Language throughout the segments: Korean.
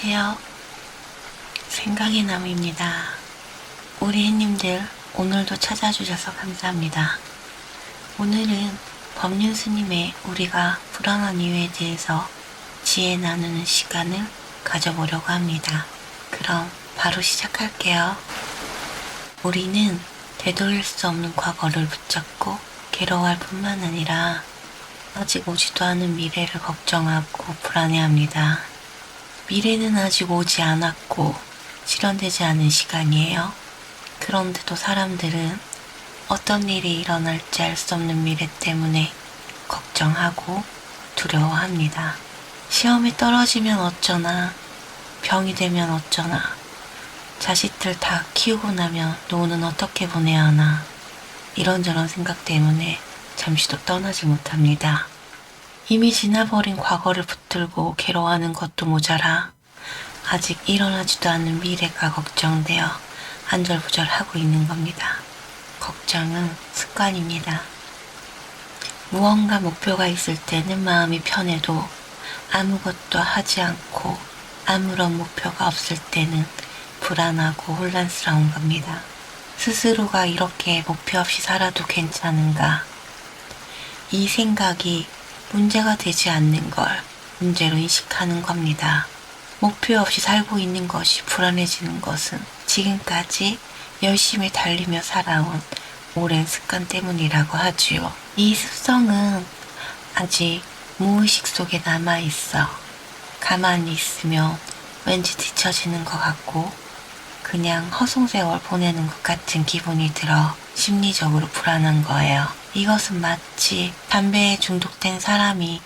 안녕하세요. 생각의 나무입니다. 우리 햇님들 오늘도 찾아주셔서 감사합니다. 오늘은 법륜 스님의 우리가 불안한 이유에 대해서 지혜 나누는 시간을 가져보려고 합니다. 그럼 바로 시작할게요. 우리는 되돌릴 수 없는 과거를 붙잡고 괴로워할 뿐만 아니라 아직 오지도 않은 미래를 걱정하고 불안해합니다. 미래는 아직 오지 않았고 실현되지 않은 시간이에요. 그런데도 사람들은 어떤 일이 일어날지 알 수 없는 미래 때문에 걱정하고 두려워합니다. 시험에 떨어지면 어쩌나, 병이 되면 어쩌나, 자식들 다 키우고 나면 노후는 어떻게 보내야 하나, 이런저런 생각 때문에 잠시도 떠나지 못합니다. 이미 지나버린 과거를 붙들고 괴로워하는 것도 모자라 아직 일어나지도 않은 미래가 걱정되어 안절부절하고 있는 겁니다. 걱정은 습관입니다. 무언가 목표가 있을 때는 마음이 편해도 아무것도 하지 않고 아무런 목표가 없을 때는 불안하고 혼란스러운 겁니다. 스스로가 이렇게 목표 없이 살아도 괜찮은가? 이 생각이 문제가 되지 않는 걸 문제로 인식하는 겁니다. 목표 없이 살고 있는 것이 불안해지는 것은 지금까지 열심히 달리며 살아온 오랜 습관 때문이라고 하지요. 이 습성은 아직 무의식 속에 남아있어. 가만히 있으면 왠지 뒤처지는 것 같고 그냥 허송세월 보내는 것 같은 기분이 들어 심리적으로 불안한 거예요. 이것은 마치 담배에 중독된 사람이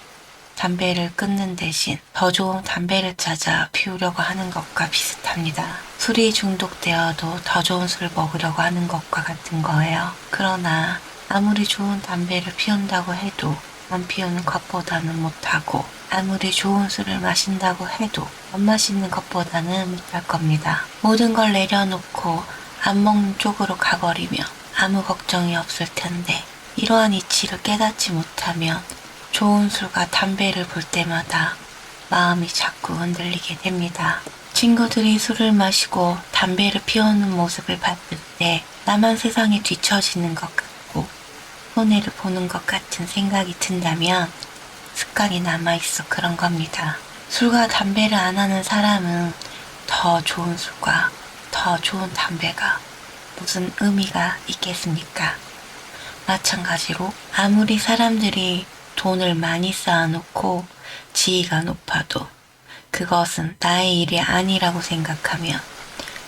담배를 끊는 대신 더 좋은 담배를 찾아 피우려고 하는 것과 비슷합니다. 술이 중독되어도 더 좋은 술을 먹으려고 하는 것과 같은 거예요. 그러나 아무리 좋은 담배를 피운다고 해도 안 피우는 것보다는 못하고 아무리 좋은 술을 마신다고 해도 안 마시는 것보다는 못할 겁니다. 모든 걸 내려놓고 안 먹는 쪽으로 가버리면 아무 걱정이 없을 텐데 이러한 이치를 깨닫지 못하면 좋은 술과 담배를 볼 때마다 마음이 자꾸 흔들리게 됩니다. 친구들이 술을 마시고 담배를 피우는 모습을 봤을 때 나만 세상에 뒤처지는 것 같고 손해를 보는 것 같은 생각이 든다면 습관이 남아있어 그런 겁니다. 술과 담배를 안 하는 사람은 더 좋은 술과 더 좋은 담배가 무슨 의미가 있겠습니까? 마찬가지로 아무리 사람들이 돈을 많이 쌓아놓고 지위가 높아도 그것은 나의 일이 아니라고 생각하면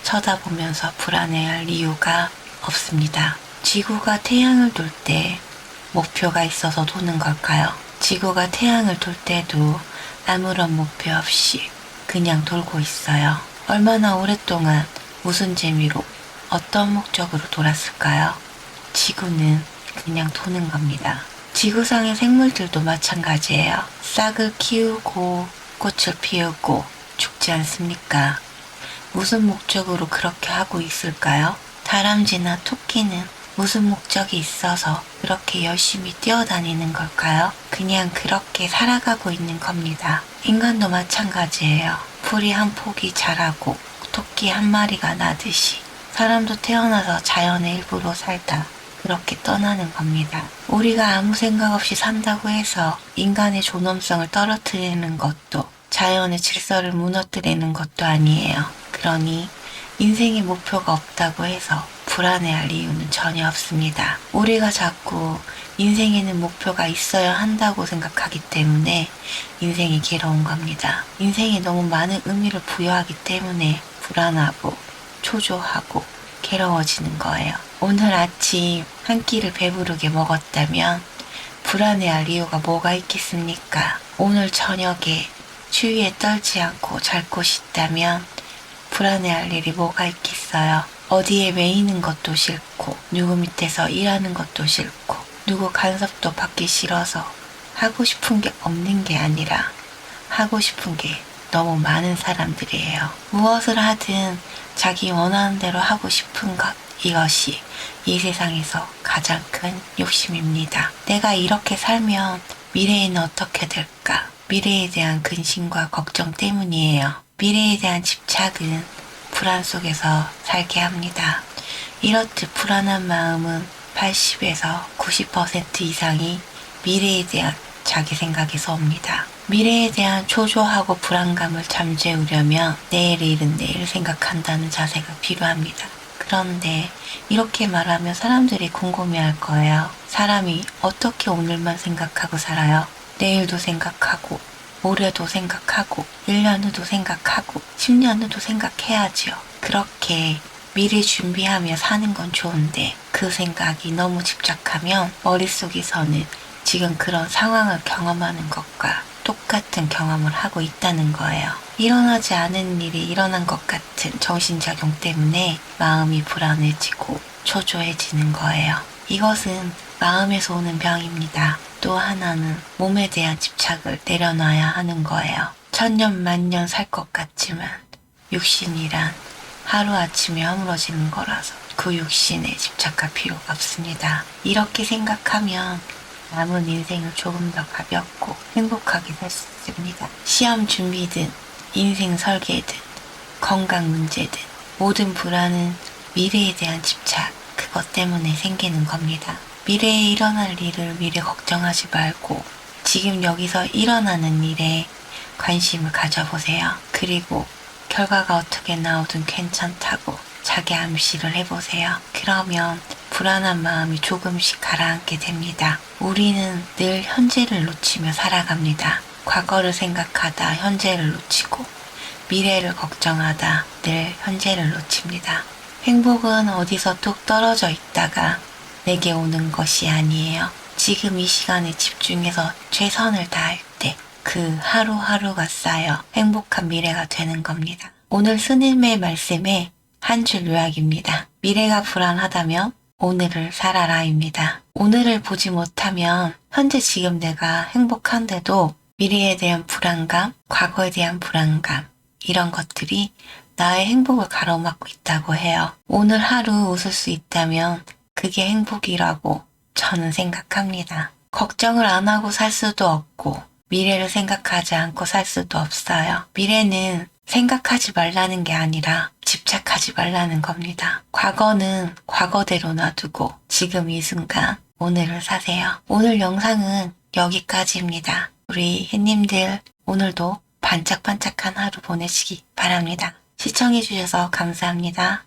쳐다보면서 불안해할 이유가 없습니다. 지구가 태양을 돌 때 목표가 있어서 도는 걸까요? 지구가 태양을 돌 때도 아무런 목표 없이 그냥 돌고 있어요. 얼마나 오랫동안 무슨 재미로 어떤 목적으로 돌았을까요? 지구는 그냥 도는 겁니다. 지구상의 생물들도 마찬가지예요. 싹을 키우고 꽃을 피우고 죽지 않습니까? 무슨 목적으로 그렇게 하고 있을까요? 다람쥐나 토끼는 무슨 목적이 있어서 그렇게 열심히 뛰어다니는 걸까요? 그냥 그렇게 살아가고 있는 겁니다. 인간도 마찬가지예요. 풀이 한 폭이 자라고 토끼 한 마리가 나듯이 사람도 태어나서 자연의 일부로 살다 그렇게 떠나는 겁니다. 우리가 아무 생각 없이 산다고 해서 인간의 존엄성을 떨어뜨리는 것도 자연의 질서를 무너뜨리는 것도 아니에요. 그러니 인생의 목표가 없다고 해서 불안해할 이유는 전혀 없습니다. 우리가 자꾸 인생에는 목표가 있어야 한다고 생각하기 때문에 인생이 괴로운 겁니다. 인생에 너무 많은 의미를 부여하기 때문에 불안하고 초조하고 괴로워지는 거예요. 오늘 아침 한 끼를 배부르게 먹었다면 불안해할 이유가 뭐가 있겠습니까? 오늘 저녁에 추위에 떨지 않고 잘 곳이 있다면 불안해할 일이 뭐가 있겠어요? 어디에 매이는 것도 싫고 누구 밑에서 일하는 것도 싫고 누구 간섭도 받기 싫어서 하고 싶은 게 없는 게 아니라 하고 싶은 게 너무 많은 사람들이에요. 무엇을 하든 자기 원하는 대로 하고 싶은 것, 이것이 이 세상에서 가장 큰 욕심입니다. 내가 이렇게 살면 미래에는 어떻게 될까? 미래에 대한 근심과 걱정 때문이에요. 미래에 대한 집착은 불안 속에서 살게 합니다. 이렇듯 불안한 마음은 80에서 90% 이상이 미래에 대한 자기 생각에서 옵니다. 미래에 대한 초조하고 불안감을 잠재우려면 내일은 내일 생각한다는 자세가 필요합니다. 그런데 이렇게 말하면 사람들이 궁금해할 거예요. 사람이 어떻게 오늘만 생각하고 살아요? 내일도 생각하고 모레도 생각하고 1년 후도 생각하고 10년 후도 생각해야지요. 그렇게 미리 준비하며 사는 건 좋은데 그 생각이 너무 집착하면 머릿속에서는 지금 그런 상황을 경험하는 것과 똑같은 경험을 하고 있다는 거예요. 일어나지 않은 일이 일어난 것 같은 정신작용 때문에 마음이 불안해지고 초조해지는 거예요. 이것은 마음에서 오는 병입니다. 또 하나는 몸에 대한 집착을 내려놔야 하는 거예요. 천년 만년 살 것 같지만 육신이란 하루아침에 허물어지는 거라서 그 육신에 집착할 필요가 없습니다. 이렇게 생각하면 남은 인생을 조금 더 가볍고 행복하게 살 수 있습니다. 시험 준비든 인생 설계든 건강 문제든 모든 불안은 미래에 대한 집착, 그것 때문에 생기는 겁니다. 미래에 일어날 일을 미리 걱정하지 말고 지금 여기서 일어나는 일에 관심을 가져보세요. 그리고 결과가 어떻게 나오든 괜찮다고 자기 암시를 해보세요. 그러면 불안한 마음이 조금씩 가라앉게 됩니다. 우리는 늘 현재를 놓치며 살아갑니다. 과거를 생각하다 현재를 놓치고 미래를 걱정하다 늘 현재를 놓칩니다. 행복은 어디서 뚝 떨어져 있다가 내게 오는 것이 아니에요. 지금 이 시간에 집중해서 최선을 다할 때 그 하루하루가 쌓여 행복한 미래가 되는 겁니다. 오늘 스님의 말씀에 한 줄 요약입니다. 미래가 불안하다면 오늘을 살아라입니다. 오늘을 보지 못하면 현재 지금 내가 행복한데도 미래에 대한 불안감, 과거에 대한 불안감 이런 것들이 나의 행복을 가로막고 있다고 해요. 오늘 하루 웃을 수 있다면 그게 행복이라고 저는 생각합니다. 걱정을 안 하고 살 수도 없고 미래를 생각하지 않고 살 수도 없어요. 미래는 생각하지 말라는 게 아니라 집착하지 말라는 겁니다. 과거는 과거대로 놔두고 지금 이 순간 오늘을 사세요. 오늘 영상은 여기까지입니다. 우리 햇님들 오늘도 반짝반짝한 하루 보내시기 바랍니다. 시청해주셔서 감사합니다.